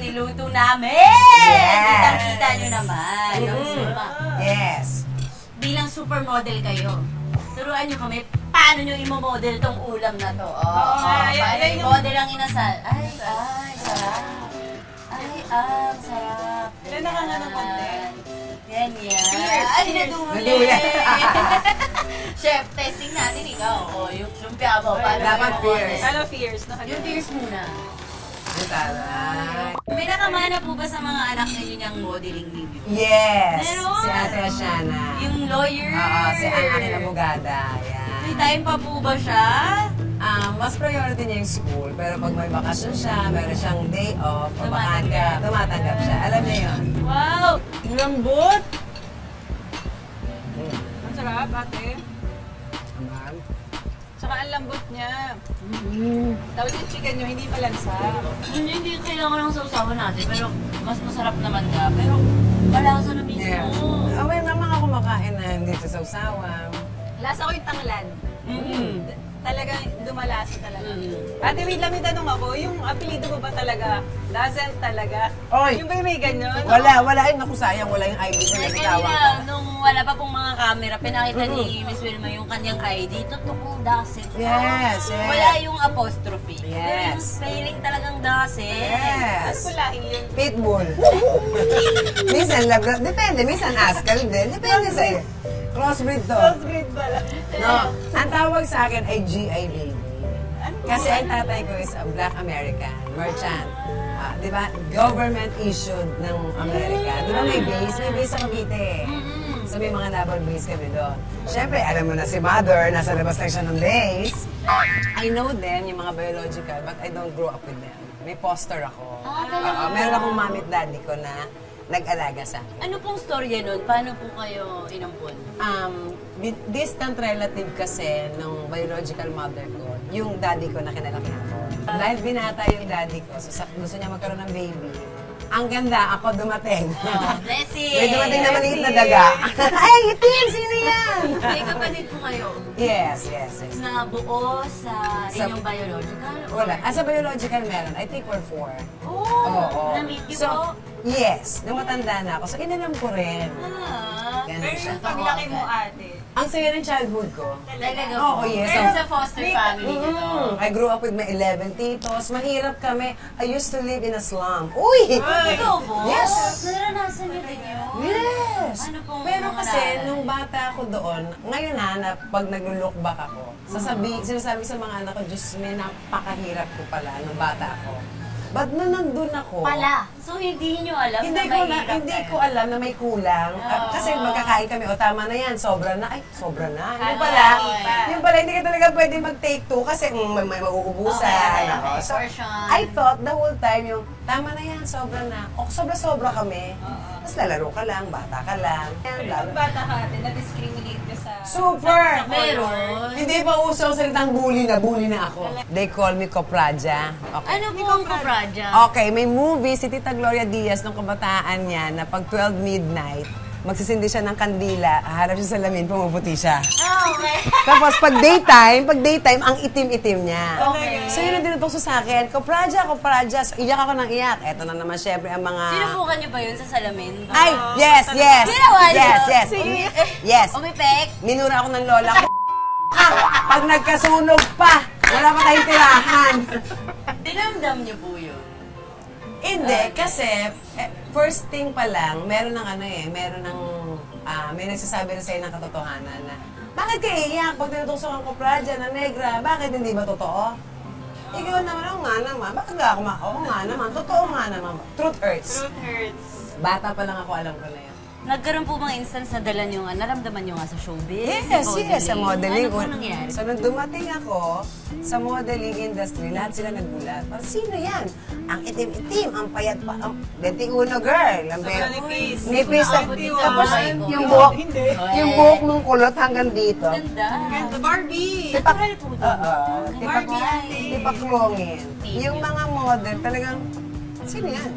niluto namin! Yes! Kitang-kita nyo naman. Yes. Bilang supermodel kayo, turuan nyo kami paano nyo imomodel tong ulam na to. Paano i-model ang inasal? Ay, sarap. Ay, sarap. Ilan na ka nga ng konti? Yan. Ay, naduli. Chef, testing natin ikaw. Yung lumpia mo. Paano Dapat mo fierce. Ano fierce? Yung fierce muna. Taray. May nakamana po ba sa mga anak ninyo niyang modeling video? Yes. Meron. Si Ate Asiana. Yung lawyer. Oo, si ang aking abogada. Yan. May time pa po ba siya? Mas priority niya yung school, pero pag may bakasyon siya, meron siyang day off, o Tumatanggap. tumatanggap siya. Alam niya yun. Wow! Lambot! Ang sarap, ate. Ma'am. Tsaka ang lambot niya. Tapos yung chicken nyo, hindi malansa. Hindi kailangan ng sausawan natin, pero mas masarap naman ka. Pero malasa na mismo. Yeah. May mga kumakain na dito sa Usawang. Lasa ko yung tanglan. Talagang dumalasa talaga. Mm. Ate, wait lang, may tanong ako. Yung apelido mo ba talaga? Doesn't talaga? Oy! Yung ba yung may ganyan? Wala. Ay, naku, sayang. Wala yung ID ko na Like bitawang ko. kanina, nung wala pa pong mga camera, pinakita ni Miss Wilma yung kanyang ID. Totoo, dasit. Yes. Wala yung apostrophe. Yes. Pero yung spelling talagang dasit. Yes. Kulahin yun. Pitbull. Minsan, depende. Minsan, Askal din. Depende sa'yo. Crossbreed to. Crossbreed pala. No, ang tawag sa akin ay GI baby. Kasi ang tatay ko is a Black American merchant. Di ba? Government issued ng Amerika. Di ba may base? May base sa Cavite. So may mga naval base kami doon. Siyempre, alam mo na si mother, nasa labas lang siya ng base. I know them, yung mga biological, but I don't grow up with them. May poster ako. Talaga? Meron akong mami at daddy ko na nag-alaga sa akin. Ano pong storya nun? Paano po kayo inampun? Distant relative kasi ng biological mother ko, yung daddy ko na kinalakihan ko. Dahil binata yung daddy ko, so gusto niya magkaroon ng baby. Ang ganda, ako dumating. Blessing! May dumating na maliit na daga. Ay, itim! Sino yan? May kapatid po kayo Yes. na buo sa inyong biological? Wala. Sa biological meron. I think we're 4. Oo! Na-meet niyo po? Yes. Nung matanda na ako. So, inalam ko rin. Ganun Pero siya. yung paglaki mo, ate, Ang saya ng childhood ko. Talaga Oo, po. yes. Pero sa foster family niyo to. I grew up with my 11 titos. Mahirap kami. I used to live in a slum. Uy! Ikaw po? Yes. Naranasan niyo din yun? Yes! Ano pong Pero mga kasi, naalala? nung bata ako doon, ngayon na pag nag-look back ako, sinasabi ko sa mga anak ko, Diyos, may napakahirap ko pala nung bata ako. But nung nandun ako, Pala. So, hindi niyo alam hindi na mahirap hindi kayo? ko alam na may kulang. Kasi magkakain kami, o tama na yan, sobra na. Ay, sobra na. Yung pala, hindi ka talaga pwede mag-take two kasi may mauubusan. Okay. Ako. So, Portion. I thought the whole time yung, tama na yan, sobra na. O, sobra-sobra kami. Tapos lalaro ka lang, bata ka lang. pero Lalo. yung bata ka, ate, na-discriminate ka sa... Super! Meron. Hindi pa uso ang salitang bully na ako. They call me Copraja. Okay. Ano po ang kapraja? Okay, may movie si Tita Gloria Diaz nung kabataan niya na pag 12 midnight, magsisindi siya ng kandila, haharap siya sa lamin, pumuputi siya. Okay. Tapos pag daytime, ang itim-itim niya. Okay. So yun ang tinutukso sa akin, Copraja. So, iyak ako ng iyak. Eto na naman syempre ang mga... Sinubukan niyo ba yun sa salamin? Ay, yes! Ginawa niyo? Yes! Umipek? Minura ako ng lola ko. Pag nagkasunog pa, wala pa tayong tirahan. Dinamdam niyo po yun. Hindi, kasi first thing pa lang, meron may nagsasabi rin sa'yo ng katotohanan na, bakit ka iiyak pag tinutusokan ko Praja na negra? Bakit hindi ba totoo? Ikaw naman, oo nga naman. Bakit nga ako oo nga naman. Totoo nga naman. Truth hurts. Truth hurts. Bata pa lang ako, alam ko na yun. Nagkaroon po mga instance na dala niyo nga, naramdaman niyo nga sa showbiz? Yes, sa yes, sa modeling. Ano po nangyari? So, nung dumating ako sa modeling industry, lahat sila nagulat. Sino yan? Ang itim-itim, ang payat pa, ang dating uno girl. Ang Nipis. nipis. Abot din sa Tapos, buhay ko. yung buhok ng kulot hanggang dito. Ganda. Ganda, Barbie! Natural po to. Barbie, ate. Tipaklongin. Yung mga model, talagang, sino yan?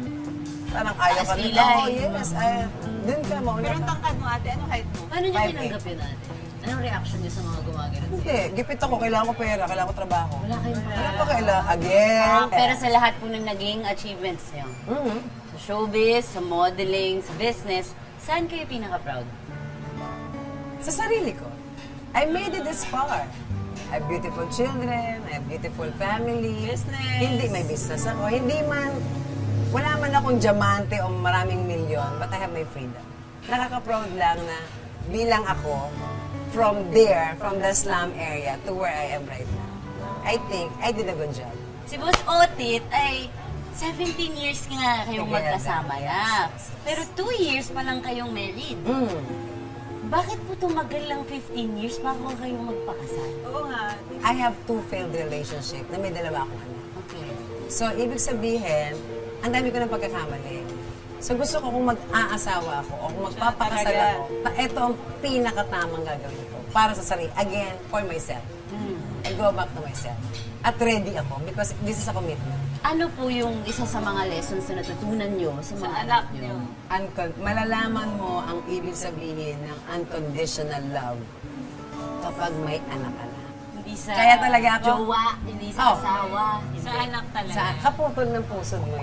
Parang ayaw ka Astilay. nito. Oh, yes. Dun ka mo. Pero ang tangkad mo, ate, ano height mo? Paano niyo 5'8". tinanggap yun ate? Anong reaction niyo sa mga gumagano? Hindi, gipit ako, kailangan ko pera, kailangan ko trabaho. Wala kayong Wala pa kailangan, again. Pero sa lahat po ng naging achievements niyo, Mhm. sa showbiz, sa modeling, sa business, saan kayo pinaka-proud? Sa sarili ko. I made it this far. I have beautiful children, I have beautiful family. Business. Hindi, may business ako. Hindi man, wala man akong diamante o maraming milyon, but I have my freedom. Nakaka-proud lang na bilang ako, from there, from the slum area to where I am right now. I think I did a good job. Si Boss Otit ay 17 years nga kayong Together, magkasama na. Pero 2 years pa lang kayong married. Mm. Bakit po tumagal lang 15 years bago kayong magpakasal? Oo nga. I have 2 failed relationship na may dalawa akong anak. Okay. So, ibig sabihin, ang dami ko ng pagkakamali. So, gusto ko kung mag-aasawa ako o kung magpapakasal Talaga. ako, ito ang pinakatamang gagawin ko para sa sarili. Again, for myself. I go back to myself. At ready ako because this is a commitment. Ano po yung isa sa mga lessons na natutunan nyo sa mga anak nyo? Malalaman mo ang ibig sabihin ng unconditional love kapag may anak ka na. Hindi sa Kaya talaga ako- jowa, hindi sa Oh. asawa. Sa anak talaga. Sa kaputol ng puso mo.